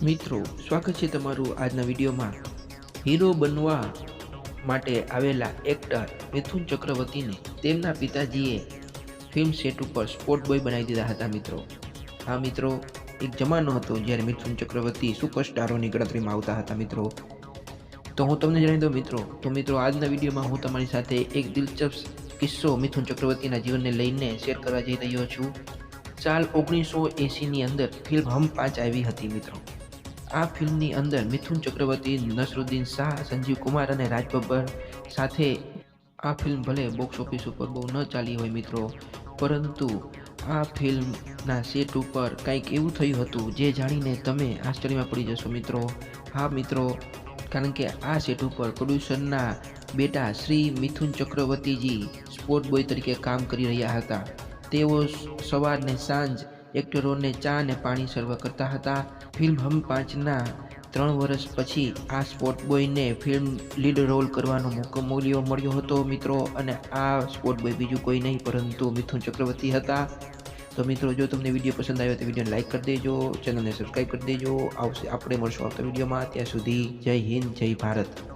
મિત્રો, સ્વાગત છે તમારું આજના વિડીયોમાં। હીરો બનવા માટે આવેલા એક્ટર મિથુન ચક્રવર્તીને તેમના પિતાજીએ ફિલ્મ સેટ ઉપર સ્પોટ બોય બનાવી દીધા હતા મિત્રો। હા મિત્રો, એક જમાનો હતો જ્યારે મિથુન ચક્રવર્તી સુપરસ્ટારોની ગણતરીમાં આવતા હતા મિત્રો। તો હું તમને જણાવી દઉં મિત્રો, આજના વિડીયોમાં હું તમારી સાથે એક દિલચસ્પ કિસ્સો મિથુન ચક્રવર્તીના જીવનને લઈને શેર કરવા જઈ રહ્યો છું। સાલ 1980ની અંદર ફિલ્મ હમ પાંચ આવી હતી મિત્રો। આ ફિલ્મની અંદર મિથુન ચક્રવર્તી, નસરુદ્દીન શાહ, સંજીવ કુમાર અને રાજ બબ્બર સાથે આ ફિલ્મ ભલે બોક્સ ઓફિસ ઉપર બહુ ન ચાલી હોય મિત્રો, પરંતુ આ ફિલ્મના સેટ ઉપર કંઈક એવું થયું હતું જે જાણીને તમે આશ્ચર્યમાં પડી જશો મિત્રો। હા મિત્રો, કારણ કે આ સેટ ઉપર પ્રોડ્યુસરના બેટા શ્રી મિથુન ચક્રવર્તીજી સ્પોટ બોય તરીકે કામ કરી રહ્યા હતા। તેઓ સવાર ને સાંજ એક્ટરોને ચા અને પાણી સર્વ કરતા હતા। ફિલ્મ હમ પાંચના 3 વર્ષ પછી આ સ્પોટ બોયને ફિલ્મ લીડ રોલ કરવાનો મોકો મળ્યો હતો મિત્રો, અને આ સ્પોટ બોય બીજું કોઈ નહીં પરંતુ મિથુન ચક્રવર્તી હતા। તો મિત્રો, જો તમને વિડીયો પસંદ આવ્યો તો વિડીયોને લાઇક કરી દેજો, ચેનલને સબસ્ક્રાઈબ કરી દેજો। આપણે મળશું આવતા વિડીયોમાં। ત્યાં સુધી જય હિન્દ, જય ભારત।